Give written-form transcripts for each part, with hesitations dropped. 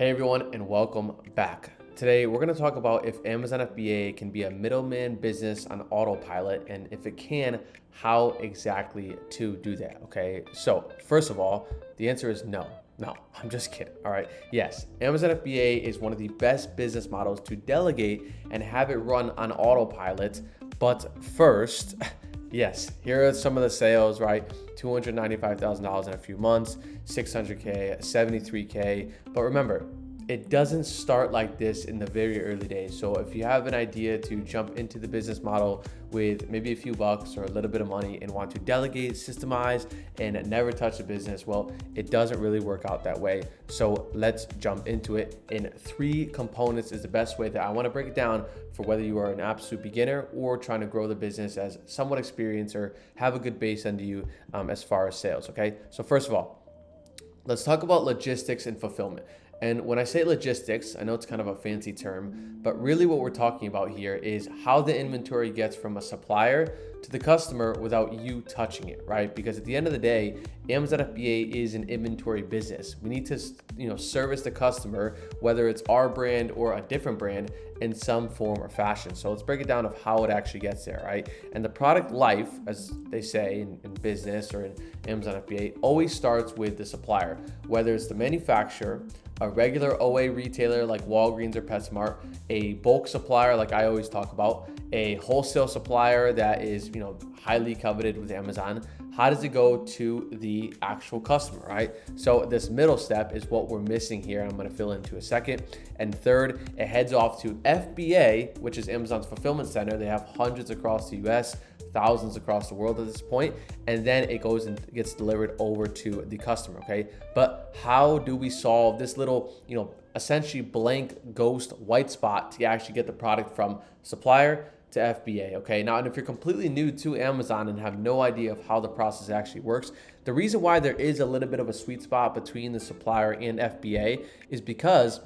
Hey everyone, and welcome back. Today we're going to talk about if Amazon FBA can be a middleman business on autopilot, and if it can, how exactly to do that. Okay, so first of all, the answer is no. No, I'm just kidding. All right. Yes, Amazon FBA is one of the best business models to delegate and have it run on autopilot. But first, yes, here are some of the sales, right? $295,000 in a few months, $600K, $73K. But remember, it doesn't start like this in the very early days. So if you have an idea to jump into the business model with maybe a few bucks or a little bit of money and want to delegate, systemize, and never touch the business, well, it doesn't really work out that way. So let's jump into it. In 3 components is the best way that I want to break it down for whether you are an absolute beginner or trying to grow the business as somewhat experienced or have a good base under you as far as sales. Okay. So first of all, let's talk about logistics and fulfillment. And when I say logistics, I know it's kind of a fancy term, but really what we're talking about here is how the inventory gets from a supplier to the customer without you touching it, right? Because at the end of the day, Amazon FBA is an inventory business. We need to, service the customer, whether it's our brand or a different brand, in some form or fashion. So let's break it down of how it actually gets there, right? And the product life, as they say in business or in Amazon FBA, always starts with the supplier, whether it's the manufacturer, a regular OA retailer like Walgreens or PetSmart, a bulk supplier like I always talk about, a wholesale supplier that is highly coveted with Amazon. How does it go to the actual customer, right? So this middle step is what we're missing here. I'm going to fill into a second. And third, it heads off to FBA, which is Amazon's fulfillment center. They have hundreds across the US, thousands across the world at this point, and then it goes and gets delivered over to the customer. Okay, but how do we solve this little essentially blank ghost white spot to actually get the product from supplier to FBA? Okay, now, and if you're completely new to Amazon and have no idea of how the process actually works, the reason why there is a little bit of a sweet spot between the supplier and FBA is because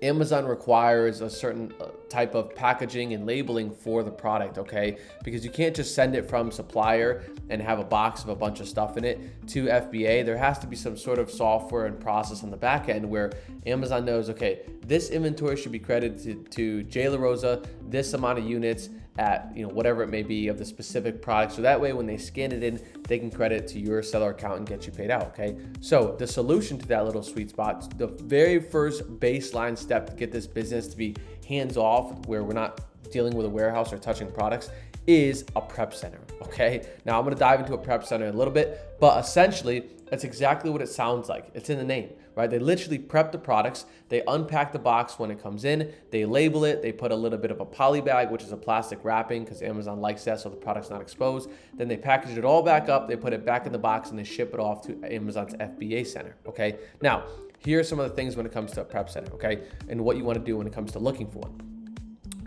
Amazon requires a certain type of packaging and labeling for the product, okay? Because you can't just send it from supplier and have a box of a bunch of stuff in it to FBA. There has to be some sort of software and process on the back end where Amazon knows, okay, this inventory should be credited to Jay LaRosa, this amount of units at whatever it may be of the specific product. So that way when they scan it in, they can credit it to your seller account and get you paid out, okay? So the solution to that little sweet spot, the very first baseline step to get this business to be hands-off, where we're not dealing with a warehouse or touching products, is a prep center, okay? Now I'm gonna dive into a prep center in a little bit, but essentially that's exactly what it sounds like. It's in the name, right? They literally prep the products, they unpack the box when it comes in, they label it, they put a little bit of a poly bag, which is a plastic wrapping because Amazon likes that so the product's not exposed. Then they package it all back up, they put it back in the box, and they ship it off to Amazon's FBA center, okay? Now, here are some of the things when it comes to a prep center, okay? And what you wanna do when it comes to looking for one.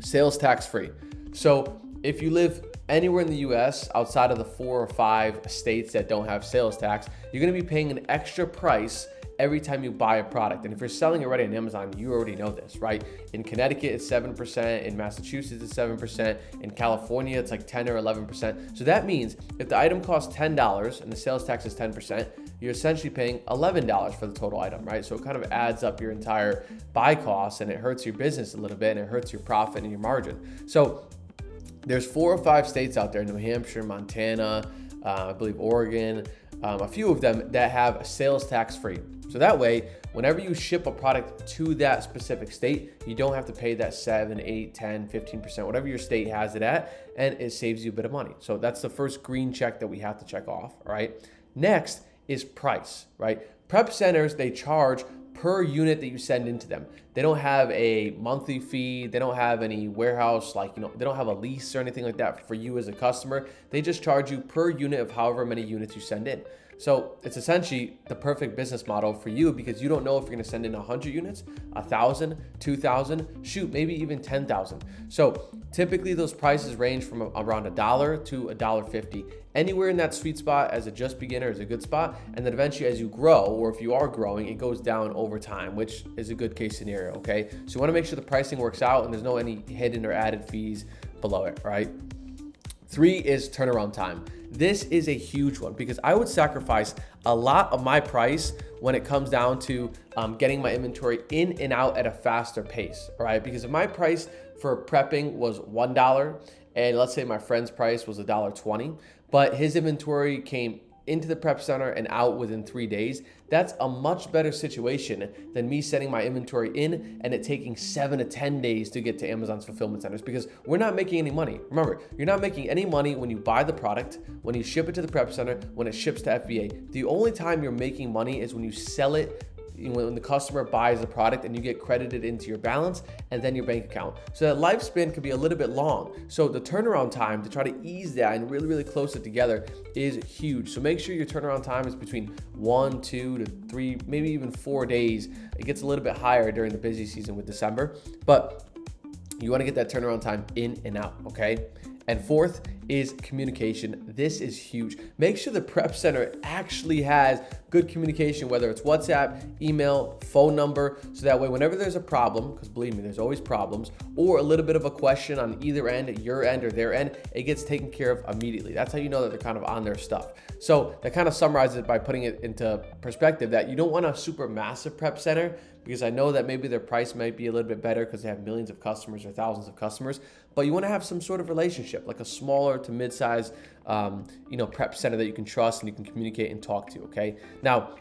Sales tax free. So if you live anywhere in the US outside of the 4 or 5 states that don't have sales tax, you're gonna be paying an extra price every time you buy a product. And if you're selling already on Amazon, you already know this, right? In Connecticut, it's 7%. In Massachusetts, it's 7%. In California, it's like 10 or 11%. So that means if the item costs $10 and the sales tax is 10%, you're essentially paying $11 for the total item, right? So it kind of adds up your entire buy cost, and it hurts your business a little bit, and it hurts your profit and your margin. So there's 4 or 5 states out there, New Hampshire, Montana, I believe Oregon, a few of them that have sales tax free. So that way, whenever you ship a product to that specific state, you don't have to pay that 7, 8, 10, 15%, whatever your state has it at, and it saves you a bit of money. So that's the first green check that we have to check off, all right? Next is price, right? Prep centers, they charge per unit that you send into them. They don't have a monthly fee. They don't have any warehouse, they don't have a lease or anything like that for you as a customer. They just charge you per unit of however many units you send in. So it's essentially the perfect business model for you because you don't know if you're gonna send in 100 units, 1,000, 2,000, shoot, maybe even 10,000. So typically those prices range from around $1 to $1.50. Anywhere in that sweet spot as a just beginner is a good spot. And then eventually as you grow, or if you are growing, it goes down over time, which is a good case scenario, okay? So you wanna make sure the pricing works out and there's no any hidden or added fees below it, right? 3 is turnaround time. This is a huge one because I would sacrifice a lot of my price when it comes down to getting my inventory in and out at a faster pace, all right? Because if my price for prepping was $1, and let's say my friend's price was $1.20, but his inventory came into the prep center and out within 3 days, that's a much better situation than me sending my inventory in and it taking 7 to 10 days to get to Amazon's fulfillment centers, because we're not making any money. Remember, you're not making any money when you buy the product, when you ship it to the prep center, when it ships to FBA. The only time you're making money is when you sell it, when the customer buys the product and you get credited into your balance and then your bank account. So that lifespan could be a little bit long. So the turnaround time to try to ease that and really close it together is huge. So make sure your turnaround time is between 1, 2 to 3, maybe even 4 days. It gets a little bit higher during the busy season with December, but you want to get that turnaround time in and out, okay? And fourth is communication. This is huge. Make sure the prep center actually has good communication, whether it's WhatsApp, email, phone number, so that way whenever there's a problem, because believe me, there's always problems, or a little bit of a question on either end, your end or their end, it gets taken care of immediately. That's how you know that they're kind of on their stuff. So that kind of summarizes it by putting it into perspective that you don't want a super massive prep center, because I know that maybe their price might be a little bit better because they have millions of customers or thousands of customers, but you want to have some sort of relationship, like a smaller to mid-size, prep center that you can trust and you can communicate and talk to, okay? Now,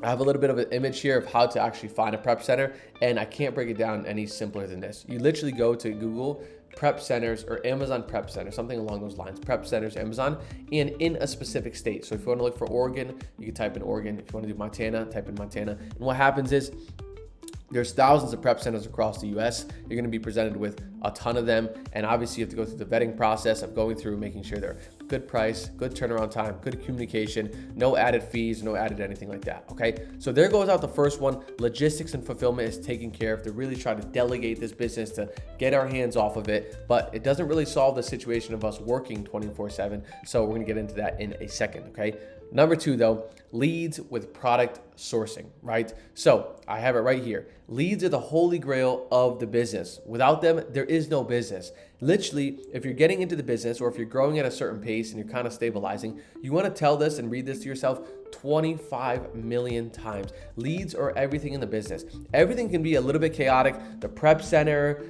I have a little bit of an image here of how to actually find a prep center, and I can't break it down any simpler than this. You literally go to Google prep centers or Amazon prep center, something along those lines, prep centers, Amazon, and in a specific state. So if you want to look for Oregon, you can type in Oregon. If you want to do Montana, type in Montana. And what happens is there's thousands of prep centers across the US. You're going to be presented with a ton of them. And obviously you have to go through the vetting process of going through, making sure they're good price, good turnaround time, good communication, no added fees, no added anything like that, okay? So there goes out the first one. Logistics and fulfillment is taken care of. They're really trying to delegate this business to get our hands off of it, but it doesn't really solve the situation of us working 24/7. So we're gonna get into that in a second, okay? Number 2 though, leads with product sourcing, right? So I have it right here. Leads are the holy grail of the business. Without them, there is no business. Literally, if you're getting into the business or if you're growing at a certain pace and you're kind of stabilizing, you want to tell this and read this to yourself 25 million times. Leads are everything in the business. Everything can be a little bit chaotic, the prep center,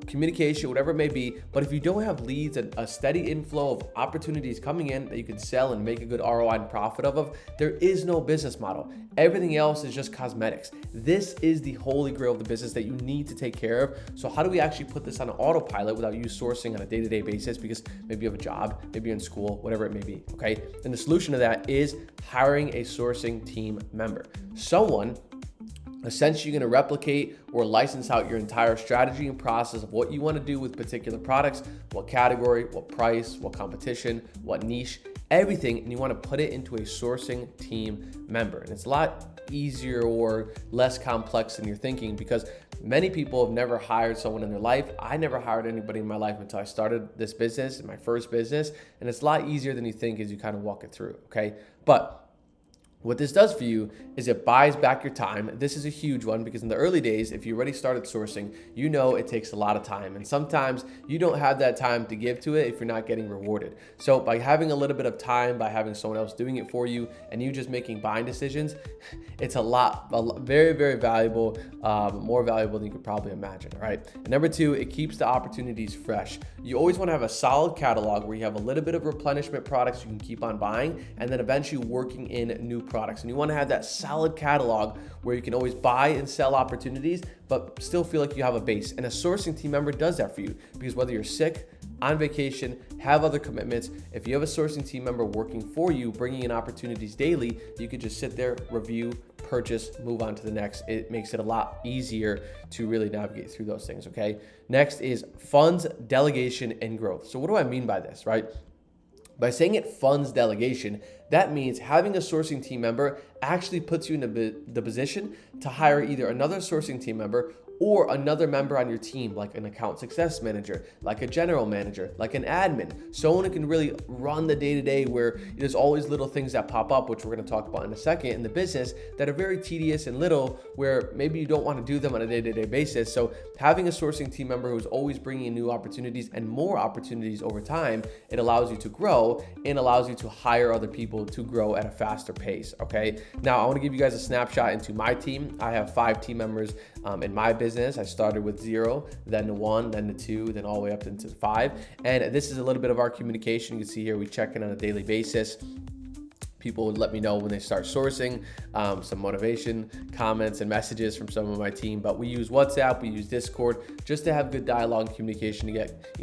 communication, whatever it may be. But if you don't have leads and a steady inflow of opportunities coming in that you can sell and make a good ROI and profit of, there is no business model. Everything else is just cosmetics. This is the holy grail of the business that you need to take care of. So how do we actually put this on an autopilot without you sourcing on a day-to-day basis? Because maybe you have a job, maybe you're in school, whatever it may be, okay? And the solution to that is hiring a sourcing team member. Someone essentially you're going to replicate or license out your entire strategy and process of what you want to do with particular products, what category, what price, what competition, what niche, everything, and you want to put it into a sourcing team member. And it's a lot easier or less complex than you're thinking, because many people have never hired someone in their life. I never hired anybody in my life until I started this business, my first business, and it's a lot easier than you think as you kind of walk it through, okay? But what this does for you is it buys back your time. This is a huge one because in the early days, if you already started sourcing, you know it takes a lot of time. And sometimes you don't have that time to give to it if you're not getting rewarded. So by having a little bit of time, by having someone else doing it for you and you just making buying decisions, it's very, very valuable, more valuable than you could probably imagine, all right? And number 2, it keeps the opportunities fresh. You always want to have a solid catalog where you have a little bit of replenishment products you can keep on buying and then eventually working in new products. And you want to have that solid catalog where you can always buy and sell opportunities, but still feel like you have a base. And a sourcing team member does that for you, because whether you're sick, on vacation, have other commitments, if you have a sourcing team member working for you, bringing in opportunities daily, you could just sit there, review, purchase, move on to the next. It makes it a lot easier to really navigate through those things, okay? Next is funds, delegation, and growth. So what do I mean by this, right? By saying it funds delegation, that means having a sourcing team member actually puts you in the position to hire either another sourcing team member or another member on your team, like an account success manager, like a general manager, like an admin, someone who can really run the day-to-day, where there's always little things that pop up, which we're going to talk about in a second, in the business that are very tedious and little, where maybe you don't want to do them on a day-to-day basis. So having a sourcing team member who's always bringing in new opportunities and more opportunities over time, it allows you to grow and allows you to hire other people to grow at a faster pace. Okay, now I want to give you guys a snapshot into my team. I have 5 team members in my business. I started with 0, then to 1, then to 2, then all the way up into 5. And this is a little bit of our communication. You can see here, we check in on a daily basis. People would let me know when they start sourcing, some motivation comments and messages from some of my team. But we use WhatsApp, we use Discord, just to have good dialogue and communication, to get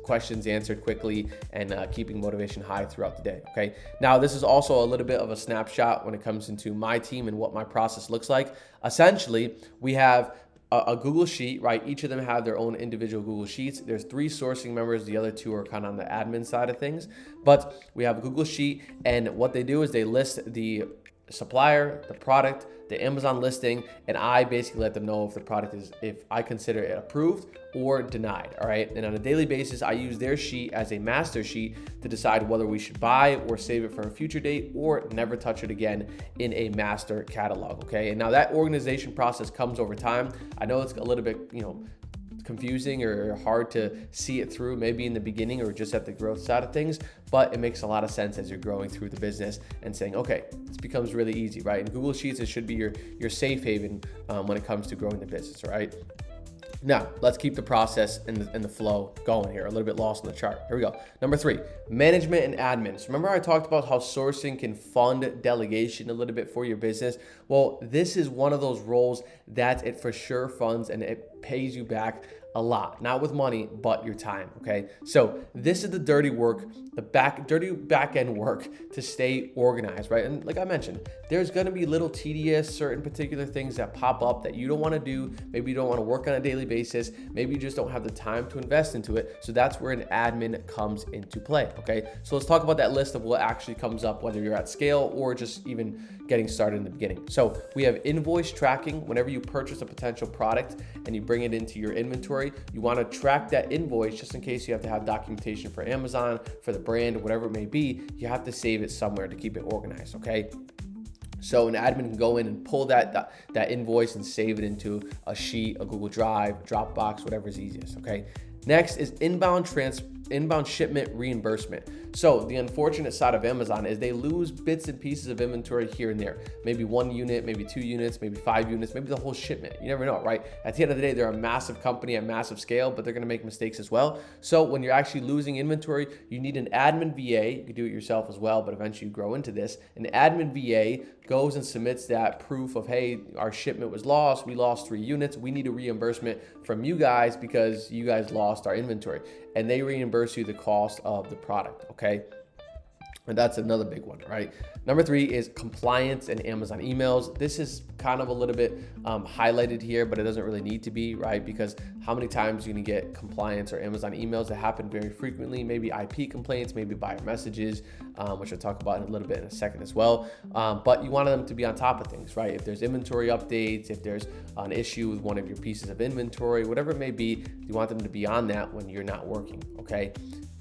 questions answered quickly, and keeping motivation high throughout the day. Okay, now this is also a little bit of a snapshot when it comes into my team and what my process looks like. Essentially, we have a Google Sheet, right? Each of them have their own individual Google Sheets. There's 3 sourcing members. The other 2 are kind of on the admin side of things. But we have a Google Sheet, and what they do is they list the supplier, the product, the Amazon listing, and I basically let them know if the product is, if I consider it approved or denied. All right. And on a daily basis, I use their sheet as a master sheet to decide whether we should buy or save it for a future date or never touch it again in a master catalog. Okay. And now that organization process comes over time. I know it's a little bit, confusing or hard to see it through, maybe in the beginning or just at the growth side of things, but it makes a lot of sense as you're growing through the business and saying, okay, this becomes really easy, right? In Google Sheets, it should be your safe haven when it comes to growing the business, right? Now, let's keep the process and the flow going here. A little bit lost on the chart. Here we go. Number 3, management and admin. So remember I talked about how sourcing can fund delegation a little bit for your business? Well, this is one of those roles that it for sure funds, and it pays you back a lot, not with money, but your time. Okay. So this is the dirty work, dirty back end work to stay organized, right? And like I mentioned, there's going to be little tedious, certain particular things that pop up that you don't want to do. Maybe you don't want to work on a daily basis. Maybe you just don't have the time to invest into it. So that's where an admin comes into play. Okay. So let's talk about that list of what actually comes up, whether you're at scale or just even getting started in the beginning. So we have invoice tracking. Whenever you purchase a potential product and you bring it into your inventory, you want to track that invoice just in case you have to have documentation for Amazon, for the brand, whatever it may be. You have to save it somewhere to keep it organized. Okay. So an admin can go in and pull that invoice and save it into a sheet, a Google Drive, Dropbox, whatever is easiest. Okay. Next is inbound shipment reimbursement. So the unfortunate side of Amazon is they lose bits and pieces of inventory here and there. Maybe 1 unit, maybe 2 units, maybe 5 units, maybe the whole shipment. You never know, right? At the end of the day, they're a massive company at massive scale, but they're going to make mistakes as well. So when you're actually losing inventory, you need an admin VA. You can do it yourself as well, but eventually you grow into this. An admin VA goes and submits that proof of, hey, our shipment was lost. We lost 3 units. We need a reimbursement from you guys because you guys lost our inventory. And they reimburse you the cost of the product, okay? And that's another big one, right? Number 3 is compliance and Amazon emails. This is kind of a little bit highlighted here, but it doesn't really need to be, right? Because how many times are you gonna get compliance or Amazon emails that happen very frequently? Maybe IP complaints, maybe buyer messages, which I'll talk about in a little bit in a second as well. But you want them to be on top of things, right? If there's inventory updates, if there's an issue with one of your pieces of inventory, whatever it may be, you want them to be on that when you're not working, okay?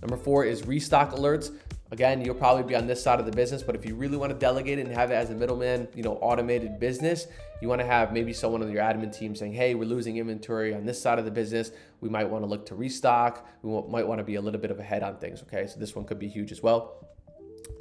Number 4 is restock alerts. Again, you'll probably be on this side of the business, but if you really want to delegate it and have it as a middleman, automated business, you want to have maybe someone on your admin team saying, hey, we're losing inventory on this side of the business. We might want to look to restock. We might want to be a little bit of ahead on things. Okay. So this one could be huge as well.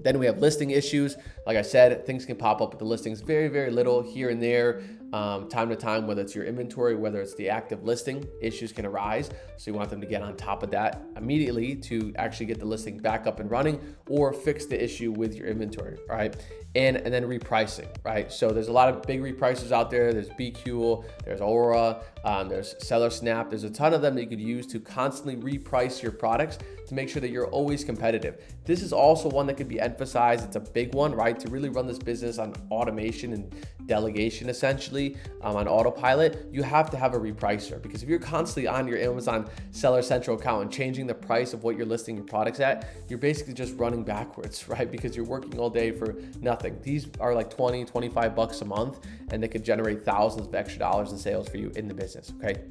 Then we have listing issues. Like I said, things can pop up with the listings very, very little here and there, time to time, whether it's your inventory, whether it's the active listing, issues can arise. So you want them to get on top of that immediately to actually get the listing back up and running or fix the issue with your inventory, right? And then repricing, right? So there's a lot of big repricers out there. There's BQ, there's Aura, there's SellerSnap. There's a ton of them that you could use to constantly reprice your products to make sure that you're always competitive. This is also one that could be emphasized. It's a big one, right? To really run this business on automation and delegation essentially on autopilot, you have to have a repricer, because if you're constantly on your Amazon Seller Central account and changing the price of what you're listing your products at, you're basically just running backwards, right? Because you're working all day for nothing. These are like 20, 25 bucks a month, and they could generate thousands of extra dollars in sales for you in the business, okay?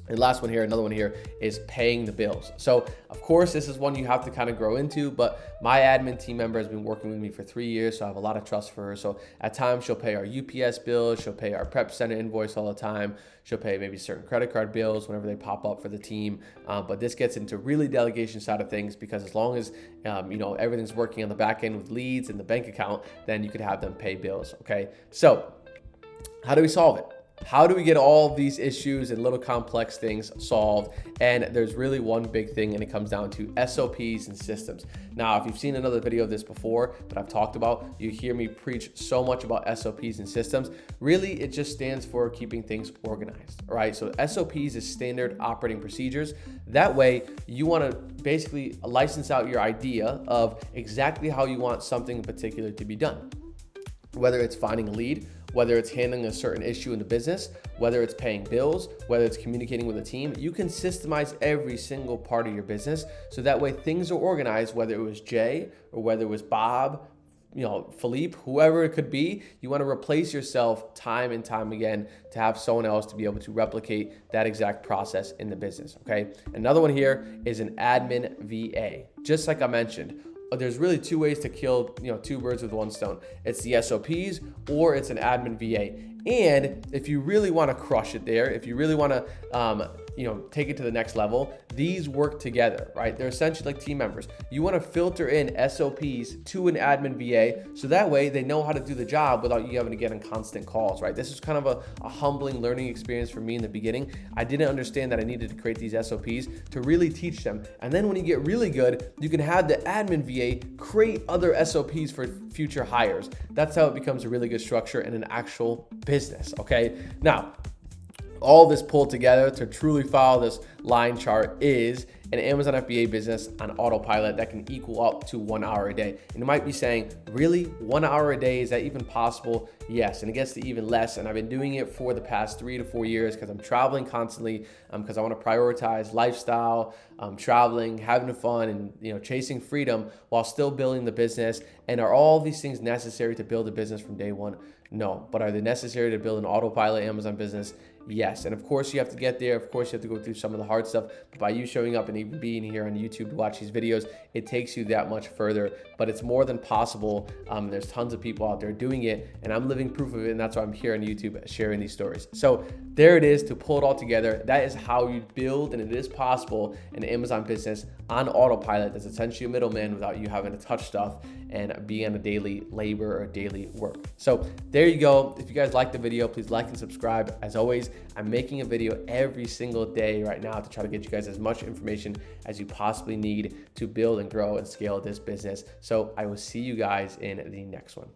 And last one here, another one here, is paying the bills. So of course, this is one you have to kind of grow into, but my admin team member has been working with me for 3 years, so I have a lot of trust for her. So at times she'll pay our UPS bills, she'll pay our prep center invoice all the time, she'll pay maybe certain credit card bills whenever they pop up for the team. But this gets into really delegation side of things, because as long as everything's working on the back end with leads and the bank account, then you could have them pay bills, okay? So how do we solve it? How do we get all of these issues and little complex things solved? And there's really one big thing, and it comes down to SOPs and systems. Now, if you've seen another video of this before that I've talked about, you hear me preach so much about SOPs and systems. Really, it just stands for keeping things organized, all right? So SOPs is standard operating procedures. That way, you want to basically license out your idea of exactly how you want something in particular to be done. Whether it's finding a lead, whether it's handling a certain issue in the business, whether it's paying bills, whether it's communicating with a team, you can systemize every single part of your business. So that way things are organized, whether it was Jay or whether it was Bob, Philippe, whoever it could be. You want to replace yourself time and time again to have someone else to be able to replicate that exact process in the business, okay? Another one here is an admin VA. Just like I mentioned, there's really two ways to kill, two birds with one stone. It's the SOPs or it's an admin VA. And if you really want to crush it there, if you really want to, take it to the next level, these work together, right? They're essentially like team members. You want to filter in SOPs to an admin VA, so that way they know how to do the job without you having to get on constant calls, right? This is kind of a humbling learning experience for me in the beginning. I didn't understand that I needed to create these SOPs to really teach them. And then when you get really good, you can have the admin VA create other SOPs for future hires. That's how it becomes a really good structure in an actual business, okay? Now, all this pulled together to truly follow this line chart is an Amazon FBA business on autopilot that can equal up to 1 hour a day. And you might be saying, really, 1 hour a day, is that even possible? Yes, and it gets to even less. And I've been doing it for the past 3 to 4 years because I'm traveling constantly, because I want to prioritize lifestyle, traveling, having fun, and chasing freedom while still building the business. And are all these things necessary to build a business from day one? No. But are they necessary to build an autopilot Amazon business? Yes. And of course you have to get there. Of course you have to go through some of the hard stuff. But by you showing up and even being here on YouTube to watch these videos, it takes you that much further. But it's more than possible. There's tons of people out there doing it, and I'm living proof of it. And that's why I'm here on YouTube sharing these stories. So there it is, to pull it all together. That is how you build, and it is possible, an Amazon business on autopilot that's essentially a middleman without you having to touch stuff and be on a daily labor or daily work. So there you go. If you guys like the video, please like and subscribe. As always, I'm making a video every single day right now to try to get you guys as much information as you possibly need to build and grow and scale this business. So I will see you guys in the next one.